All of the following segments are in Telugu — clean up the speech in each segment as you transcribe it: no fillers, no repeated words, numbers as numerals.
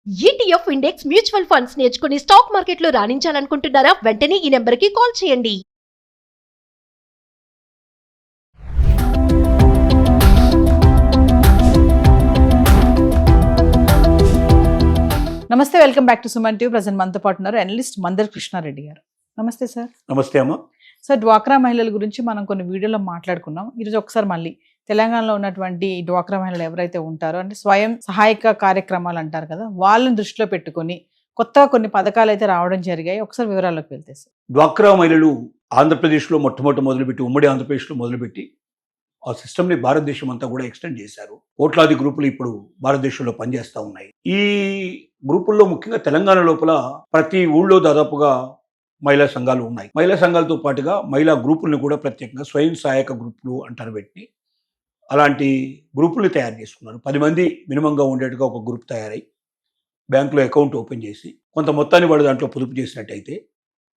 ఈటీఎఫ్ ఇండెక్స్ మ్యూచువల్ ఫండ్స్ నేర్చుకుని స్టాక్ మార్కెట్లో రాణించాలనుకుంటున్నారా? వెంటనే ఈ నెంబర్కి కాల్ చేయండి. నమస్తే, welcome back to Suman TV. Present మనతో పాటు ఉన్నారు అనలిస్ట్ మందర్ కృష్ణారెడ్డి గారు. నమస్తే సార్. నమస్తే అమ్మ. సార్, డ్వాక్రా మహిళల గురించి మనం కొన్ని వీడియోలో మాట్లాడుకున్నాం. ఈరోజు ఒకసారి మళ్ళీ తెలంగాణలో ఉన్నటువంటి డ్వాక్రా మహిళలు ఎవరైతే ఉంటారో, అంటే స్వయం సహాయక కార్యక్రమాలు అంటారు కదా, వాళ్ళని దృష్టిలో పెట్టుకొని కొత్తగా కొన్ని పథకాలు అయితే రావడం జరిగాయి. ఒకసారి వివరాల్లోకి వెళ్తే సార్. డ్వాక్రా మహిళలు ఆంధ్రప్రదేశ్లో మొదలుపెట్టి ఉమ్మడి ఆంధ్రప్రదేశ్లో మొదలుపెట్టి ఆ సిస్టమ్ని భారతదేశం అంతా కూడా ఎక్స్టెండ్ చేశారు. కోట్లాది గ్రూపులు ఇప్పుడు భారతదేశంలో పనిచేస్తూ ఉన్నాయి. ఈ గ్రూపుల్లో ముఖ్యంగా తెలంగాణ లోపల ప్రతి ఊళ్ళో దాదాపుగా మహిళా సంఘాలు ఉన్నాయి. మహిళా సంఘాలతో పాటుగా మహిళా గ్రూపులను కూడా ప్రత్యేకంగా స్వయం సహాయక గ్రూపులు అంటారు పెట్టి అలాంటి గ్రూపుల్ని తయారు చేసుకున్నారు. 10 మంది మినిమంగా ఉండేట్టుగా ఒక గ్రూప్ తయారై బ్యాంకులో అకౌంట్ ఓపెన్ చేసి కొంత మొత్తాన్ని వాళ్ళు దాంట్లో పొదుపు చేసినట్టయితే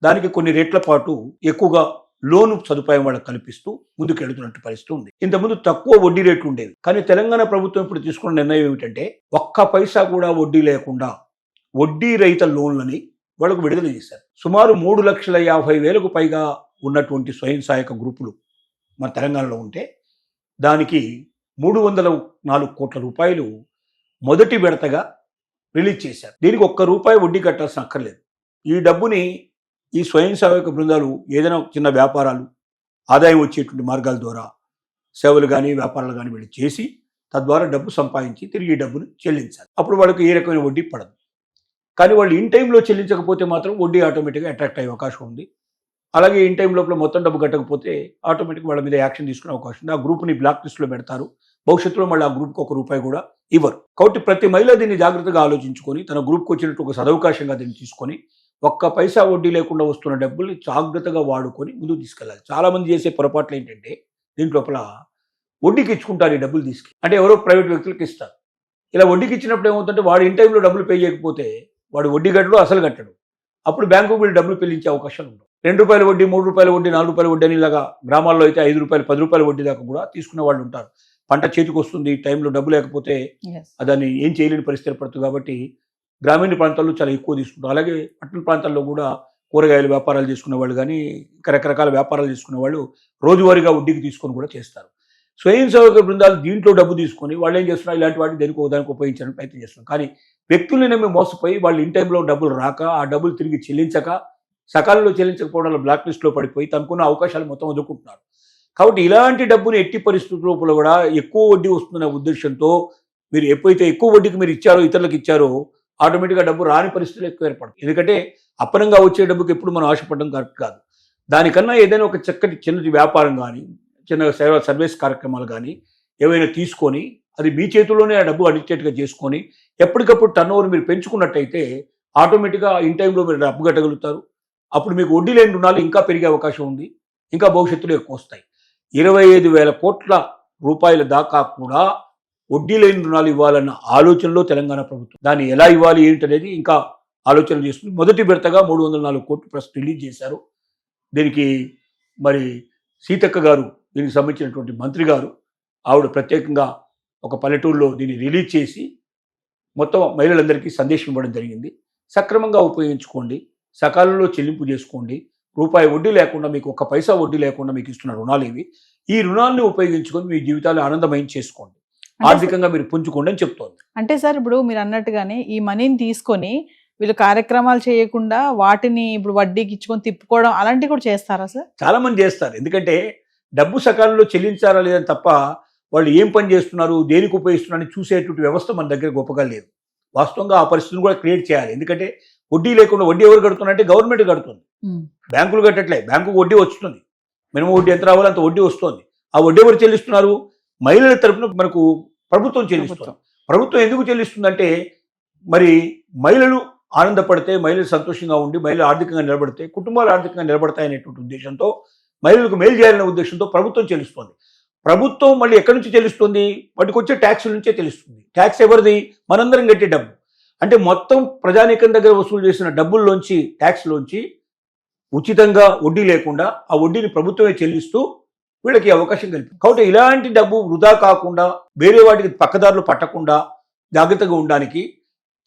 దానికి కొన్ని రేట్ల పాటు ఎక్కువగా లోను సదుపాయం వాళ్ళకి కల్పిస్తూ ముందుకెళ్తున్నట్టు పరిస్థితి ఉంది. ఇంతకుముందు తక్కువ వడ్డీ రేట్లు ఉండేవి. కానీ తెలంగాణ ప్రభుత్వం ఇప్పుడు తీసుకున్న నిర్ణయం ఏమిటంటే ఒక్క పైసా కూడా వడ్డీ లేకుండా వడ్డీ రహిత లోన్లని వాళ్ళకు విడుదల చేశారు. సుమారు 3,50,000 పైగా ఉన్నటువంటి స్వయం సహాయక గ్రూపులు మన తెలంగాణలో ఉంటే దానికి 304 కోట్ల రూపాయలు మొదటి విడతగా రిలీజ్ చేశారు. దీనికి ₹1 వడ్డీ కట్టాల్సిన అక్కర్లేదు. ఈ డబ్బుని ఈ స్వయం సహాయక బృందాలు ఏదైనా చిన్న వ్యాపారాలు ఆదాయం వచ్చేటువంటి మార్గాల ద్వారా సేవలు కానీ వ్యాపారాలు కానీ వీళ్ళు చేసి తద్వారా డబ్బు సంపాదించి తిరిగి డబ్బును చెల్లించాలి. అప్పుడు వాళ్ళకి ఏ రకమైన వడ్డీ పడదు. కానీ వాళ్ళు ఇన్ టైంలో చెల్లించకపోతే మాత్రం వడ్డీ ఆటోమేటిక్గా అట్రాక్ట్ అయ్యే అవకాశం ఉంది. అలాగే ఇన్ టైం లోపల మొత్తం డబ్బు కట్టకపోతే ఆటోమేటిక్గా వాళ్ళ మీద యాక్షన్ తీసుకునే అవకాశం ఉంది. ఆ గ్రూప్ని బ్లాక్ లిస్ట్లో పెడతారు. భవిష్యత్తులో మళ్ళీ ఆ గ్రూప్కి ₹1 కూడా ఇవ్వరు. కాబట్టి ప్రతి మహిళ దీన్ని జాగ్రత్తగా ఆలోచించుకొని తన గ్రూప్కి వచ్చినట్టు ఒక సదవకాశంగా దీన్ని తీసుకొని ఒక్క పైసా వడ్డీ లేకుండా వస్తున్న డబ్బుల్ని జాగ్రత్తగా వాడుకొని ముందుకు తీసుకెళ్ళాలి. చాలామంది చేసే పొరపాట్లు ఏంటంటే దీంట్లోపల వడ్డీకి ఇచ్చుకుంటారు ఈ డబ్బులు తీసుకు, అంటే ఎవరో ప్రైవేట్ వ్యక్తులకు ఇస్తారు. ఇలా వడ్డీకి ఇచ్చినప్పుడు ఏమవుతుందంటే వాడు ఇన్ టైంలో డబ్బులు పే చేయకపోతే వాడు వడ్డీ కట్టడు, అసలు కట్టడు. అప్పుడు బ్యాంకు వీళ్ళు డబ్బులు పెళ్లించే అవకాశాలు ఉండవు. ₹2 వడ్డీ, ₹3 వడ్డీ, ₹4 వడ్డీ అని ఇలాగా గ్రామాల్లో అయితే ₹5, ₹10 వడ్డీ దాకా కూడా తీసుకునే వాళ్ళు ఉంటారు. పంట చేతికి వస్తుంది, టైంలో డబ్బు లేకపోతే దాన్ని ఏం చేయలేని పరిస్థితి ఏర్పడుతుంది. కాబట్టి గ్రామీణ ప్రాంతాల్లో చాలా ఎక్కువ తీసుకుంటారు. అలాగే పట్టణ ప్రాంతాల్లో కూడా కూరగాయల వ్యాపారాలు చేసుకునే వాళ్ళు కానీ ఇంకా రకరకాల వ్యాపారాలు చేసుకునే వాళ్ళు రోజువారీగా వడ్డీకి తీసుకొని కూడా చేస్తారు. స్వయం సేవక బృందాలు దీంట్లో డబ్బు తీసుకొని వాళ్ళు ఏం చేస్తున్నారు, ఇలాంటి వాటిని దానికి ఉపయోగించడానికి ప్రయత్నం చేస్తున్నారు. కానీ వ్యక్తుల్ని నమ్మి మోసపోయి వాళ్ళు ఇన్ టైంలో డబ్బులు రాక ఆ డబ్బులు తిరిగి చెల్లించక సకాలంలో చెల్లించకపోవడం వల్ల బ్లాక్ లిస్ట్లో పడిపోయి తనకున్న అవకాశాలు మొత్తం వదులుకుంటున్నారు. కాబట్టి ఇలాంటి డబ్బుని ఎట్టి పరిస్థితుల్లో కూడా ఎక్కువ వడ్డీ వస్తుందనే ఉద్దేశంతో మీరు ఎప్పుడైతే ఎక్కువ వడ్డీకి మీరు ఇచ్చారో ఇతరులకు ఇచ్చారో ఆటోమేటిక్గా డబ్బు రాని పరిస్థితులు ఎక్కువ ఏర్పడదు. ఎందుకంటే అప్పనంగా వచ్చే డబ్బుకి ఎప్పుడు మనం ఆశపడడం కరెక్ట్ కాదు. దానికన్నా ఏదైనా ఒక చక్కటి చిన్నది వ్యాపారం కానీ చిన్న సర్వీస్ కార్యక్రమాలు కానీ ఏవైనా తీసుకొని అది మీ చేతుల్లోనే ఆ డబ్బు అడిక్టేట్గా చేసుకొని ఎప్పటికప్పుడు టర్న్ ఓవర్ మీరు పెంచుకున్నట్టయితే ఆటోమేటిక్గా ఇన్ టైంలో మీరు డబ్బు కట్టగలుగుతారు. అప్పుడు మీకు వడ్డీ లేని రుణాలు ఇంకా పెరిగే అవకాశం ఉంది, ఇంకా భవిష్యత్తులో ఎక్కువ వస్తాయి. 25,000 కోట్ల రూపాయల దాకా కూడా వడ్డీ లేని రుణాలు ఇవ్వాలన్న ఆలోచనలో తెలంగాణ ప్రభుత్వం. దాన్ని ఎలా ఇవ్వాలి ఏంటనేది ఇంకా ఆలోచన చేస్తుంది. మొదటి విడతగా 304 కోట్లు ప్రస్తుతం రిలీజ్ చేశారు. దీనికి మరి సీతక్క గారు, దీనికి సంబంధించినటువంటి మంత్రి గారు, ఆవిడ ప్రత్యేకంగా ఒక పల్లెటూరులో దీన్ని రిలీజ్ చేసి మొత్తం మహిళలందరికీ సందేశం ఇవ్వడం జరిగింది. సక్రమంగా ఉపయోగించుకోండి, సకాలంలో చెల్లింపు చేసుకోండి, ₹1 వడ్డీ లేకుండా మీకు ఒక్క పైసా వడ్డీ లేకుండా మీకు ఇస్తున్న రుణాలు ఇవి. ఈ రుణాలను ఉపయోగించుకొని మీ జీవితాలు ఆనందమయం చేసుకోండి, ఆర్థికంగా మీరు పుంజుకోండి అని చెప్తోంది. అంటే సార్, ఇప్పుడు మీరు అన్నట్టుగానే ఈ మనీని తీసుకొని వీళ్ళు కార్యక్రమాలు చేయకుండా వాటిని ఇప్పుడు వడ్డీకి ఇచ్చుకొని తిప్పుకోవడం అలాంటివి కూడా చేస్తారా సార్? చాలా మంది చేస్తారు. ఎందుకంటే డబ్బు సకాలంలో చెల్లించారా లేదని తప్ప వాళ్ళు ఏం పని చేస్తున్నారు, దేనికి ఉపయోగిస్తున్నారని చూసేటువంటి వ్యవస్థ మన దగ్గర గొప్పగా లేదు. వాస్తవంగా ఆ పరిస్థితిని కూడా క్రియేట్ చేయాలి. ఎందుకంటే వడ్డీ లేకుండా, వడ్డీ ఎవరు కడుతున్నారంటే గవర్నమెంట్ కడుతుంది, బ్యాంకులు కట్టట్లే. బ్యాంకుకు వడ్డీ వస్తుంది, మినిమం వడ్డీ ఎంత రావాలో అంత వడ్డీ వస్తుంది. ఆ వడ్డీ ఎవరు చెల్లిస్తున్నారు? మహిళల తరఫున మనకు ప్రభుత్వం చెల్లిస్తుంది. ప్రభుత్వం ఎందుకు చెల్లిస్తుందంటే మరి మహిళలు ఆనందపడితే, మహిళలు సంతోషంగా ఉండి, మహిళలు ఆర్థికంగా నిలబడితే కుటుంబాలు ఆర్థికంగా నిలబడతాయనేటువంటి ఉద్దేశంతో, మహిళలకు మేలు చేయాలనే ఉద్దేశంతో ప్రభుత్వం చెల్లిస్తుంది. ప్రభుత్వం మళ్ళీ ఎక్కడి నుంచి చెల్లిస్తుంది? వాటికి వచ్చే ట్యాక్సుల నుంచే చెల్లిస్తుంది. ట్యాక్స్ ఎవరిది? మనందరం కట్టే డబ్బు. అంటే మొత్తం ప్రజానీకం దగ్గర వసూలు చేసిన డబ్బుల్లోంచి, ట్యాక్స్లోంచి ఉచితంగా వడ్డీ లేకుండా ఆ వడ్డీని ప్రభుత్వమే చెల్లిస్తూ వీళ్ళకి అవకాశం కల్పింది. కాబట్టి ఇలాంటి డబ్బు వృధా కాకుండా వేరే వాటికి పక్కదారులు పట్టకుండా జాగ్రత్తగా ఉండడానికి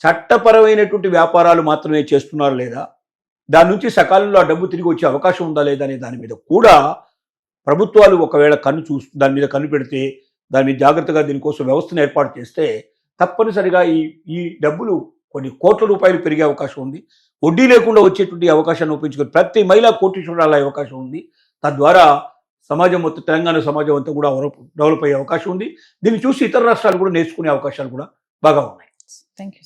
చట్టపరమైనటువంటి వ్యాపారాలు మాత్రమే చేస్తున్నారు లేదా, దాని నుంచి సకాలంలో ఆ డబ్బు తిరిగి వచ్చే అవకాశం ఉందా లేదా అనే దాని మీద కూడా ప్రభుత్వాలు ఒకవేళ దాని మీద కన్ను పెడితే, దాని మీద జాగ్రత్తగా దీనికోసం వ్యవస్థను ఏర్పాటు చేస్తే తప్పనిసరిగా ఈ డబ్బులు కొన్ని కోట్ల రూపాయలు పెరిగే అవకాశం ఉంది. వడ్డీ లేకుండా వచ్చేటువంటి అవకాశాన్ని ఉపయోగించుకొని ప్రతి మహిళ కోటీశ్వరాలు అయ్యే అవకాశం ఉంది. తద్వారా సమాజం మొత్తం, తెలంగాణ సమాజం అంతా కూడా డెవలప్ అయ్యే అవకాశం ఉంది. దీన్ని చూసి ఇతర రాష్ట్రాలు కూడా నేర్చుకునే అవకాశాలు కూడా బాగా ఉన్నాయి. Thank you.